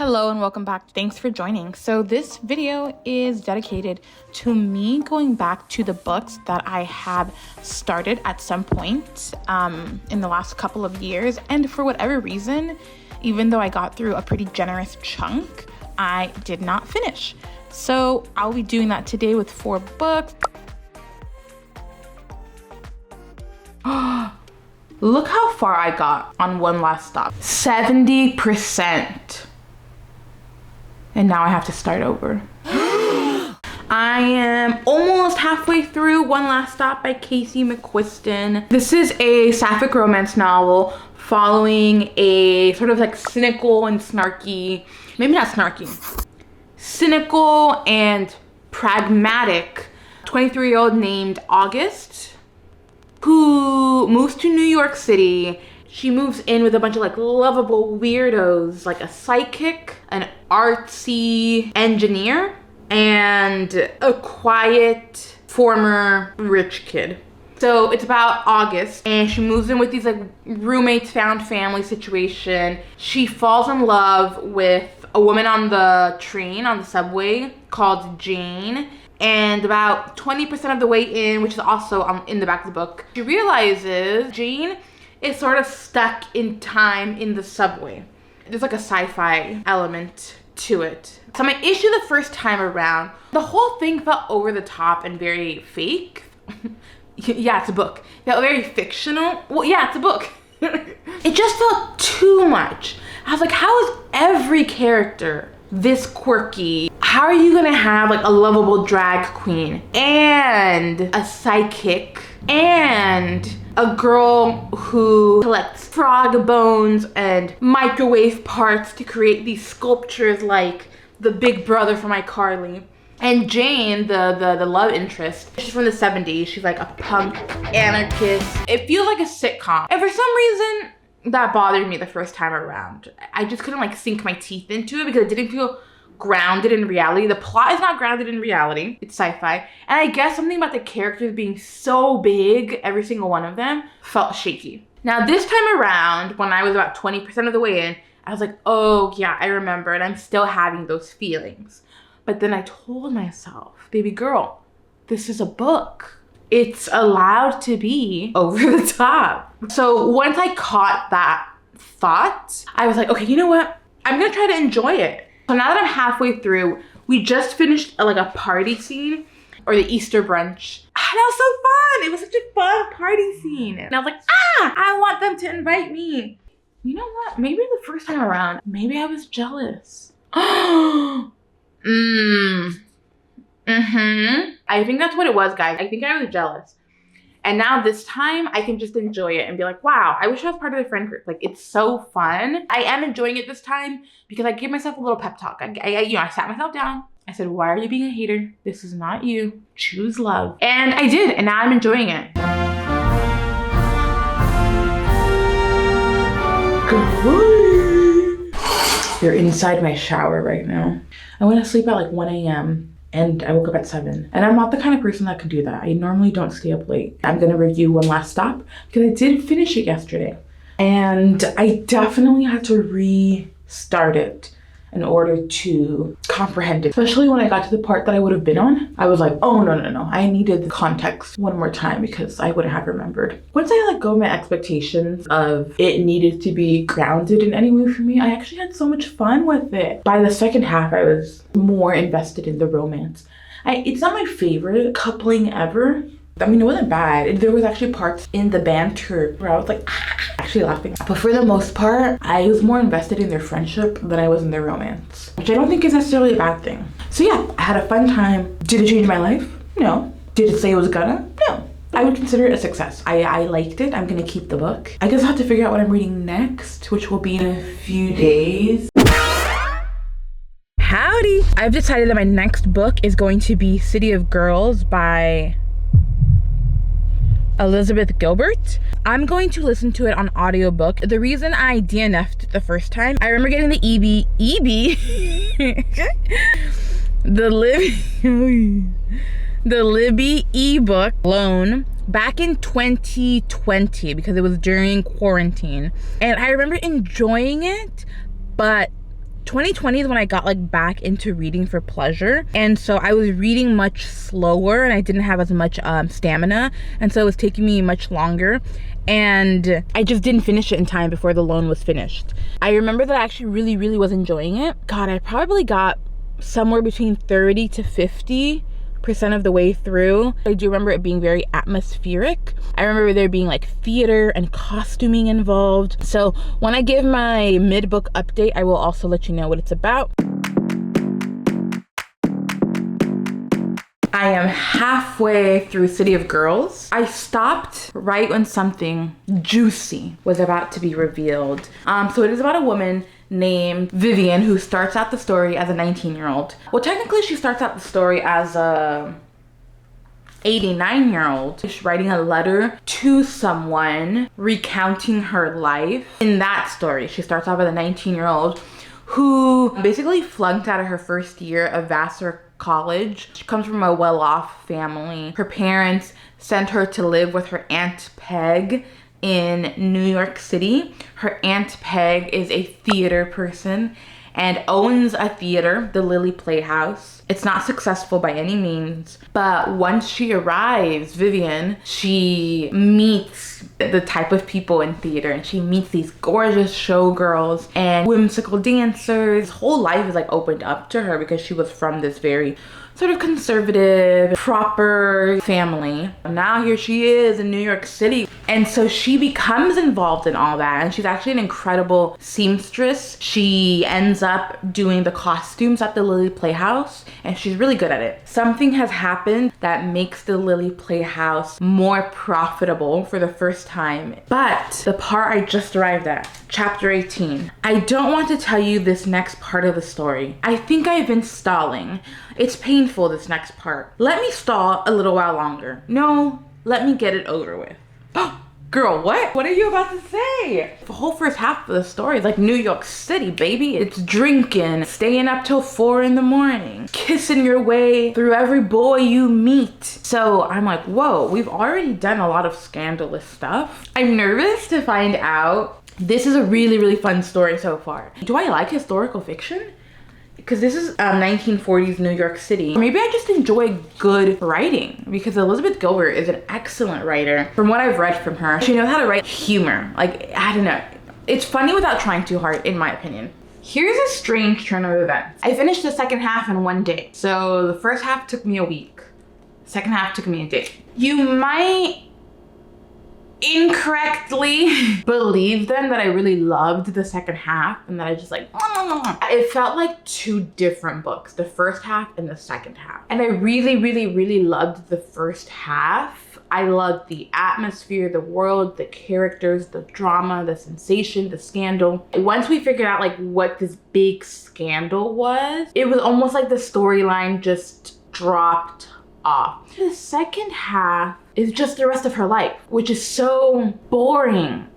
Hello and welcome back. Thanks for joining. So this video is dedicated to me going back to the books that I have started at some point in the last couple of years. And for whatever reason, even though I got through a pretty generous chunk, I did not finish. So I'll be doing that today with 4 books. Look how far I got on One Last Stop. 70%. And now I have to start over. I am almost halfway through One Last Stop by Casey McQuiston. This is a sapphic romance novel following a sort of like cynical and snarky, maybe not snarky, cynical and pragmatic 23-year-old named August, who moves to New York City. She moves in with a bunch of like lovable weirdos, like a psychic, an artsy engineer, and a quiet former rich kid. So it's about August, and she moves in with these like roommates found family situation. She falls in love with a woman on the train, on the subway, called Jane. And about 20% of the way in, which is also in the back of the book, she realizes Jane is sort of stuck in time in the subway. There's like a sci-fi element to it. So my issue the first time around, the whole thing felt over the top and very fake. Yeah, it's a book. Yeah, very fictional. Well, yeah, it's a book. It just felt too much. I was like, how is every character this quirky? How are you gonna have like a lovable drag queen and a psychic and a girl who collects frog bones and microwave parts to create these sculptures like the big brother from iCarly? And Jane, the love interest, she's from the 70s. She's like a punk anarchist. It feels like a sitcom. And for some reason, that bothered me the first time around. I just couldn't like sink my teeth into it because it didn't feel grounded in reality. The plot is not grounded in reality. It's sci-fi. And I guess something about the characters being so big, every single one of them, felt shaky. Now this time around, when I was about 20% of the way in, I was like, oh yeah, I remember, and I'm still having those feelings. But then I told myself, baby girl, this is a book. It's allowed to be over the top. So once I caught that thought, I was like, okay, you know what? I'm gonna try to enjoy it. So now that I'm halfway through, we just finished like a party scene, or the Easter brunch. That was so fun. It was such a fun party scene. And I was like, I want them to invite me. You know what? Maybe the first time around, maybe I was jealous. I think that's what it was, guys. I think I was jealous. And now this time I can just enjoy it and be like, wow, I wish I was part of the friend group. Like, it's so fun. I am enjoying it this time because I gave myself a little pep talk. I sat myself down. I said, why are you being a hater? This is not you. Choose love. And I did, and now I'm enjoying it. Good morning. You're inside my shower right now. I went to sleep at like 1 a.m. and I woke up at 7. And I'm not the kind of person that can do that. I normally don't stay up late. I'm gonna review One Last Stop because I did finish it yesterday. And I definitely had to restart it in order to comprehend it. Especially when I got to the part that I would have been on. I was like, oh no. I needed the context one more time because I wouldn't have remembered. Once I let go of my expectations of it needed to be grounded in any way for me, I actually had so much fun with it. By the second half, I was more invested in the romance. It's not my favorite coupling ever. I mean, it wasn't bad. There was actually parts in the banter where I was like, actually laughing. But for the most part, I was more invested in their friendship than I was in their romance, which I don't think is necessarily a bad thing. So yeah, I had a fun time. Did it change my life? No. Did it say it was gonna? No. I would consider it a success. I liked it. I'm gonna keep the book. I guess I'll have to figure out what I'm reading next, which will be in a few days. Howdy! I've decided that my next book is going to be City of Girls by Elizabeth Gilbert. I'm going to listen to it on audiobook. The reason I DNF'd the first time, I remember getting the the Libby ebook loan back in 2020 because it was during quarantine. And I remember enjoying it, but 2020 is when I got like back into reading for pleasure, and so I was reading much slower and I didn't have as much stamina, and so it was taking me much longer, and I just didn't finish it in time before the loan was finished. I remember that I actually really was enjoying it. God, I probably got somewhere between 30 to 50% of the way through. I do remember it being very atmospheric. I remember there being like theater and costuming involved. So when I give my mid-book update, I will also let you know what it's about. I am halfway through City of Girls. I stopped right when something juicy was about to be revealed. So it is about a woman named Vivian who starts out the story as a 19-year-old. Well, technically she starts out the story as a 89-year-old. She's writing a letter to someone recounting her life. In that story, she starts off as a 19-year-old who basically flunked out of her first year of Vassar College. She comes from a well-off family. Her parents sent her to live with her Aunt Peg in New York City. Her Aunt Peg is a theater person and owns a theater, the Lily Playhouse. It's not successful by any means, but once she arrives, Vivian, she meets the type of people in theater, and she meets these gorgeous showgirls and whimsical dancers. Her whole life is like opened up to her because she was from this very sort of conservative, proper family. Now here she is in New York City. And so she becomes involved in all that. And she's actually an incredible seamstress. She ends up doing the costumes at the Lily Playhouse, and she's really good at it. Something has happened that makes the Lily Playhouse more profitable for the first time. But the part I just arrived at, chapter 18, I don't want to tell you this next part of the story. I think I've been stalling. It's painful, this next part. Let me stall a little while longer. No, let me get it over with. Girl, what? What are you about to say? The whole first half of the story is like New York City, baby. It's drinking, staying up till 4 in the morning, kissing your way through every boy you meet. So I'm like, whoa, we've already done a lot of scandalous stuff. I'm nervous to find out. This is a really fun story so far. Do I like historical fiction? Because this is 1940s New York City. Maybe I just enjoy good writing, because Elizabeth Gilbert is an excellent writer. From what I've read from her, she knows how to write humor. Like, I don't know. It's funny without trying too hard, in my opinion. Here's a strange turn of events. I finished the second half in one day. So the first half took me a week. Second half took me a day. You might incorrectly believe then that I really loved the second half and that I just like, it felt like two different books, the first half and the second half. And I really loved the first half. I loved the atmosphere, the world, the characters, the drama, the sensation, the scandal. Once we figured out like what this big scandal was, it was almost like the storyline just dropped off. The second half is just the rest of her life, which is so boring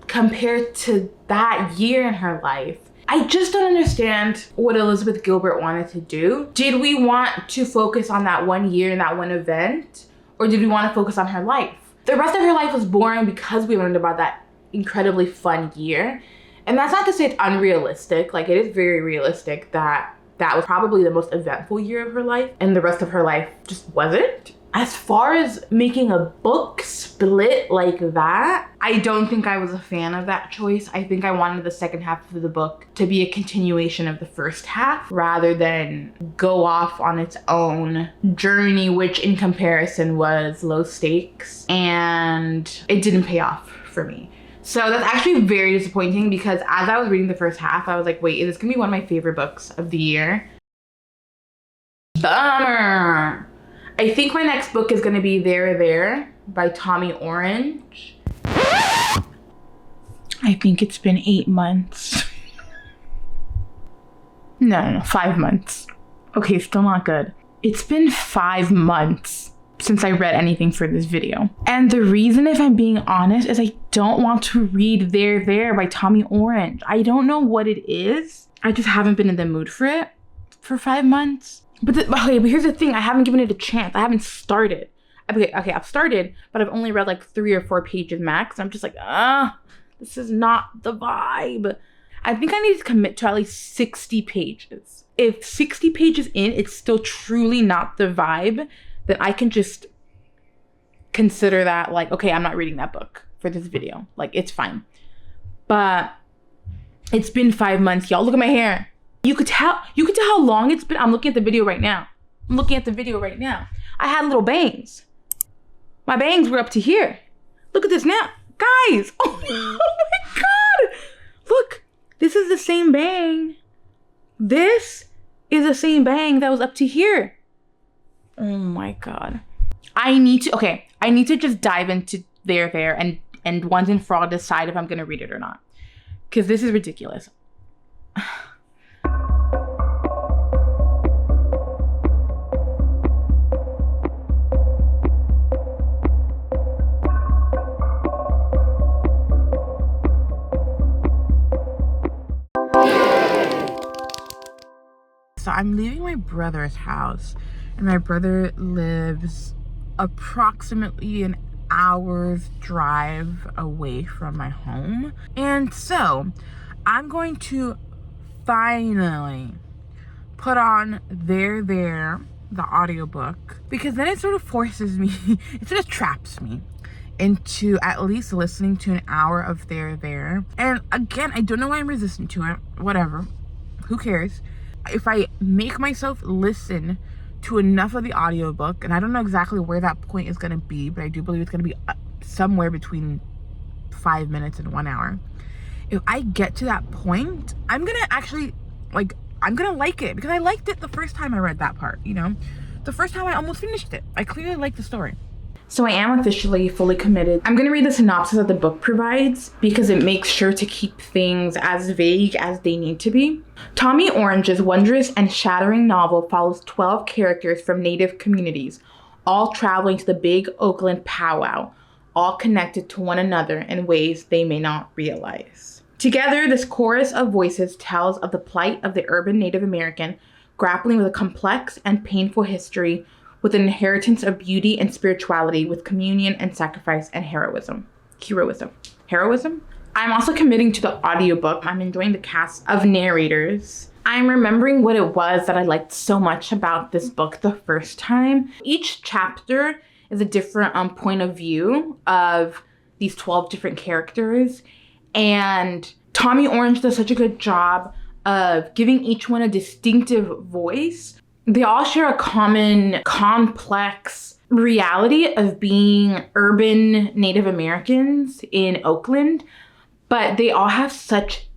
compared to that year in her life. I just don't understand what Elizabeth Gilbert wanted to do. Did we want to focus on that one year and that one event? Or did we want to focus on her life? The rest of her life was boring because we learned about that incredibly fun year. And that's not to say it's unrealistic. Like, it is very realistic that that was probably the most eventful year of her life and the rest of her life just wasn't. As far as making a book split like that, I don't think I was a fan of that choice. I think I wanted the second half of the book to be a continuation of the first half rather than go off on its own journey, which in comparison was low stakes, and it didn't pay off for me. So that's actually very disappointing, because as I was reading the first half, I was like, wait, is this gonna be one of my favorite books of the year? Bummer. I think my next book is gonna be There by Tommy Orange. I think it's been 8 months. No, 5 months. Okay, still not good. It's been 5 months since I read anything for this video. And the reason, if I'm being honest, is I don't want to read There by Tommy Orange. I don't know what it is. I just haven't been in the mood for it for 5 months. But here's the thing, I haven't given it a chance. I haven't started. Okay, I've started, but I've only read like 3 or 4 pages max. I'm just like, this is not the vibe. I think I need to commit to at least 60 pages. If 60 pages in, it's still truly not the vibe, then I can just consider that like, okay, I'm not reading that book for this video. Like, it's fine. But it's been 5 months, y'all. Look at my hair. You could tell how long it's been. I'm looking at the video right now. I had little bangs. My bangs were up to here. Look at this now. Guys, oh my God. Look, this is the same bang. This is the same bang that was up to here. Oh my God. I need to just dive into there and once and for all decide if I'm gonna read it or not. Because this is ridiculous. So I'm leaving my brother's house, and my brother lives approximately an hour's drive away from my home. And so I'm going to finally put on There, the audiobook, because then it sort of forces me, it sort of traps me into at least listening to an hour of There. And again, I don't know why I'm resistant to it. Whatever. Who cares? If I make myself listen to enough of the audiobook, and I don't know exactly where that point is going to be, but I do believe it's going to be somewhere between 5 minutes and 1 hour. If I get to that point, I'm going to actually, like, I'm going to like it, because I liked it the first time I read that part, you know? The first time I almost finished it. I clearly liked the story. So I am officially fully committed. I'm gonna read the synopsis that the book provides because it makes sure to keep things as vague as they need to be. Tommy Orange's wondrous and shattering novel follows 12 characters from Native communities, all traveling to the big Oakland powwow, all connected to one another in ways they may not realize. Together, this chorus of voices tells of the plight of the urban Native American, grappling with a complex and painful history, with an inheritance of beauty and spirituality, with communion and sacrifice and heroism. I'm also committing to the audiobook. I'm enjoying the cast of narrators. I'm remembering what it was that I liked so much about this book the first time. Each chapter is a different point of view of these 12 different characters. And Tommy Orange does such a good job of giving each one a distinctive voice. They all share a common, complex reality of being urban Native Americans in Oakland, but they all have such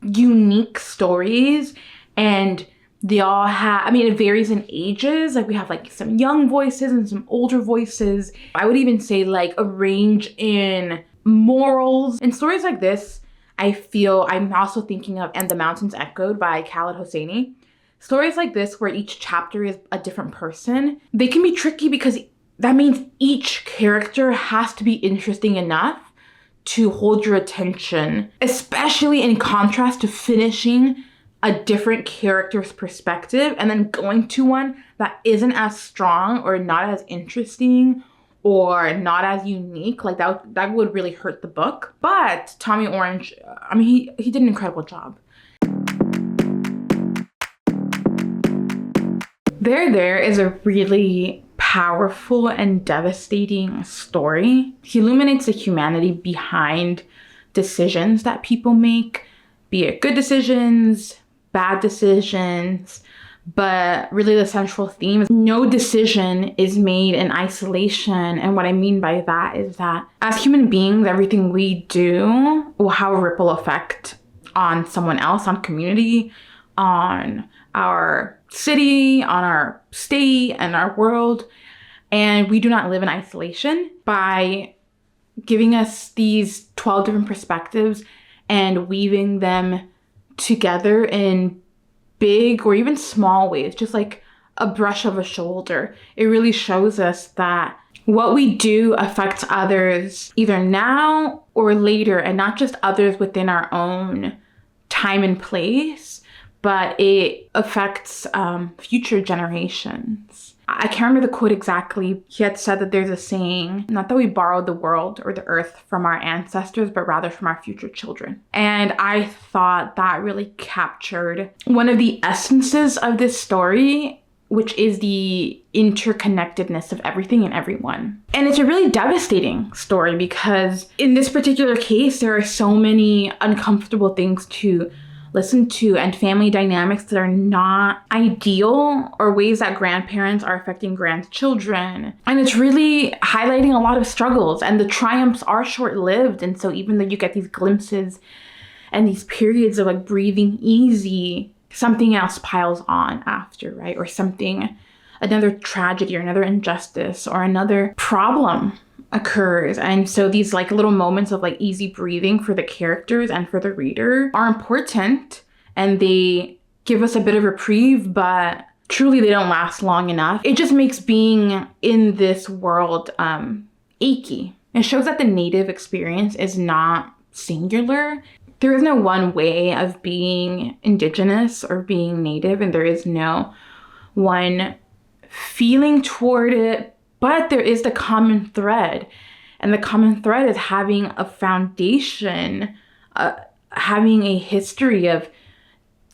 unique stories, and they all have, I mean, it varies in ages. Like, we have like some young voices and some older voices. I would even say like a range in morals. In stories like this, I feel I'm also thinking of And the Mountains Echoed by Khaled Hosseini. Stories like this, where each chapter is a different person, they can be tricky because that means each character has to be interesting enough to hold your attention, especially in contrast to finishing a different character's perspective and then going to one that isn't as strong or not as interesting or not as unique. Like, that would really hurt the book. But Tommy Orange, I mean, he did an incredible job. There is a really powerful and devastating story. He illuminates the humanity behind decisions that people make, be it good decisions, bad decisions, but really the central theme is no decision is made in isolation. And what I mean by that is that as human beings, everything we do will have a ripple effect on someone else, on community, on our city, on our state, and our world. And we do not live in isolation. By giving us these 12 different perspectives and weaving them together in big or even small ways, just like a brush of a shoulder, it really shows us that what we do affects others either now or later, and not just others within our own time and place, but it affects future generations. I can't remember the quote exactly. He had said that there's a saying, not that we borrowed the world or the earth from our ancestors, but rather from our future children. And I thought that really captured one of the essences of this story, which is the interconnectedness of everything and everyone. And it's a really devastating story because in this particular case, there are so many uncomfortable things to listen to and family dynamics that are not ideal, or ways that grandparents are affecting grandchildren. And it's really highlighting a lot of struggles, and the triumphs are short-lived. And so even though you get these glimpses and these periods of like breathing easy, something else piles on after, right? Or something, another tragedy or another injustice or another problem occurs. And so these like little moments of like easy breathing for the characters and for the reader are important, and they give us a bit of reprieve, but truly they don't last long enough. It just makes being in this world achy. It shows that the Native experience is not singular. There is no one way of being Indigenous or being Native, and there is no one feeling toward it. But there is the common thread, and the common thread is having a foundation, having a history of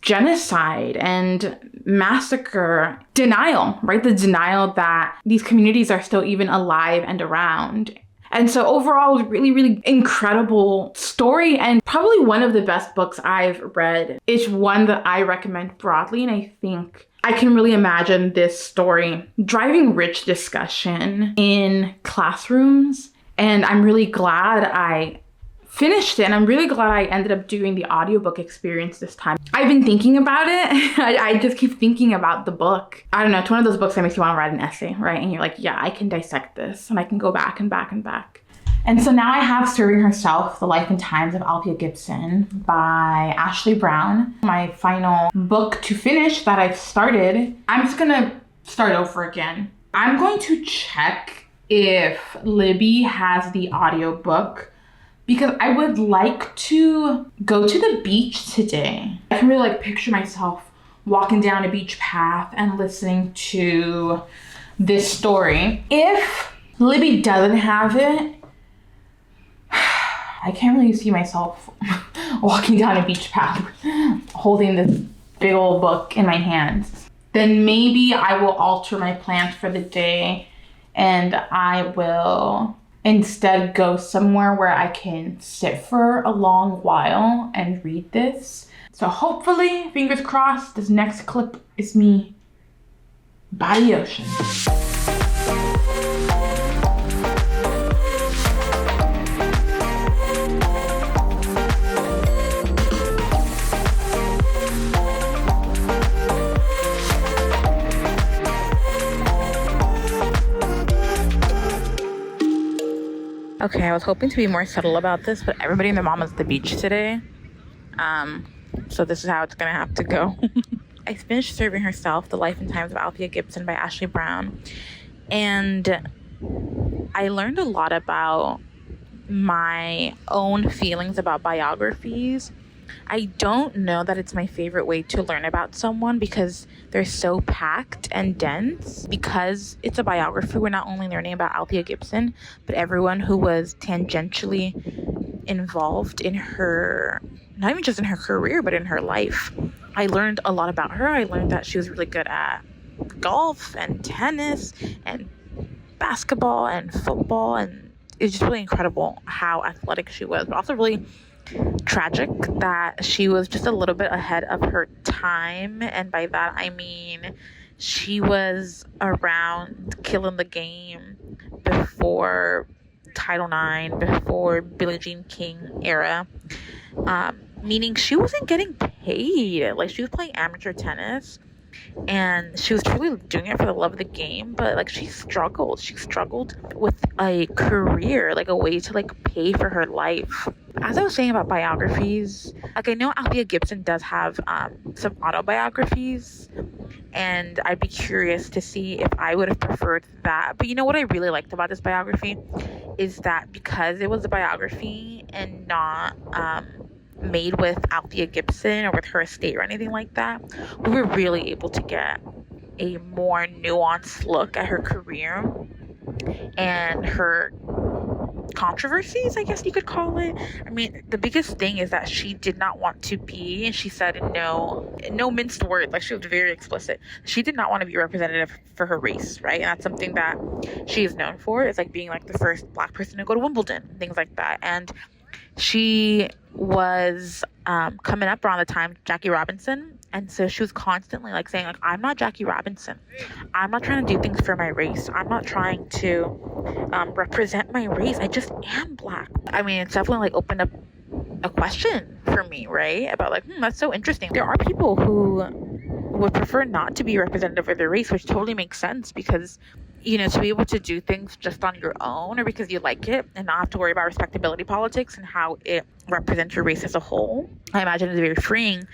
genocide and massacre, denial, right? The denial that these communities are still even alive and around. And so overall, really, really incredible story, and probably one of the best books I've read. It's one that I recommend broadly, and I think I can really imagine this story driving rich discussion in classrooms. And I'm really glad I finished it, and I'm really glad I ended up doing the audiobook experience this time. I've been thinking about it. I just keep thinking about the book. I don't know, it's one of those books that makes you want to write an essay, right? And you're like, yeah, I can dissect this, and I can go back and back and back. And so now I have Serving Herself, The Life and Times of Althea Gibson by Ashley Brown, my final book to finish that I've started. I'm just gonna start over again. I'm going to check if Libby has the audiobook, because I would like to go to the beach today. I can really like picture myself walking down a beach path and listening to this story. If Libby doesn't have it, I can't really see myself walking down a beach path holding this big old book in my hands. Then maybe I will alter my plans for the day, and I will instead go somewhere where I can sit for a long while and read this. So hopefully, fingers crossed, this next clip is me by the ocean. Okay, I was hoping to be more subtle about this, but everybody and their mom is at the beach today. So this is how it's gonna have to go. I finished Serving Herself, The Life and Times of Althea Gibson by Ashley Brown. And I learned a lot about my own feelings about biographies. I don't know that it's my favorite way to learn about someone because they're so packed and dense. Because it's a biography, we're not only learning about Althea Gibson, but everyone who was tangentially involved in her, not even just in her career, but in her life. I learned a lot about her. I learned that she was really good at golf and tennis and basketball and football, and it's just really incredible how athletic she was, but also really tragic that she was just a little bit ahead of her time. And by that I mean she was around killing the game before Title IX, before Billie Jean King era, meaning she wasn't getting paid. Like, she was playing amateur tennis and she was truly doing it for the love of the game, but like she struggled with a career, like a way to like pay for her life. As I was saying about biographies, like I know Althea Gibson does have some autobiographies, and I'd be curious to see if I would have preferred that. But you know what I really liked about this biography is that because it was a biography and not made with Althea Gibson or with her estate or anything like that, we were really able to get a more nuanced look at her career and her controversies, I guess you could call it. I mean, the biggest thing is that she did not want to be, and she said in no minced words, like she was very explicit, she did not want to be representative for her race, right? And that's something that she is known for, is like being like the first Black person to go to Wimbledon, things like that. And she was coming up around the time Jackie Robinson, and so she was constantly like saying like, I'm not Jackie Robinson, I'm not trying to do things for my race, I'm not trying to represent my race, I just am Black. I mean, it's definitely like opened up a question for me, right, about like, that's so interesting. There are people who would prefer not to be representative of their race, which totally makes sense, because you know, to be able to do things just on your own or because you like it and not have to worry about respectability politics and how it represents your race as a whole, I imagine is very freeing.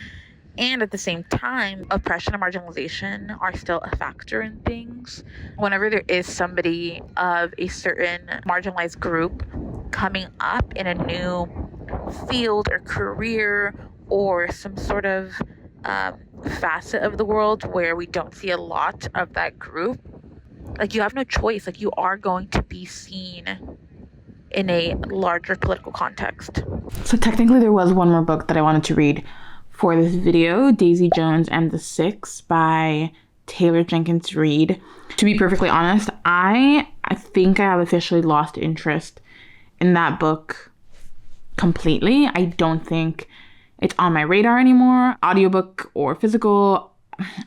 And at the same time, oppression and marginalization are still a factor in things. Whenever there is somebody of a certain marginalized group coming up in a new field or career or some sort of facet of the world where we don't see a lot of that group, like, you have no choice. Like, you are going to be seen in a larger political context. So technically there was one more book that I wanted to read for this video, Daisy Jones and the Six by Taylor Jenkins Reid. To be perfectly honest, I think I have officially lost interest in that book completely. I don't think it's on my radar anymore, audiobook or physical.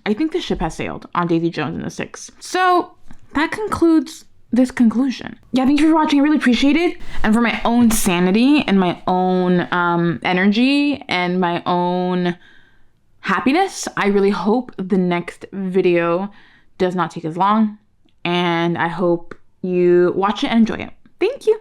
I think the ship has sailed on Daisy Jones and the Six. So that concludes this conclusion. Yeah, thank you for watching. I really appreciate it. And for my own sanity and my own energy and my own happiness, I really hope the next video does not take as long. And I hope you watch it and enjoy it. Thank you.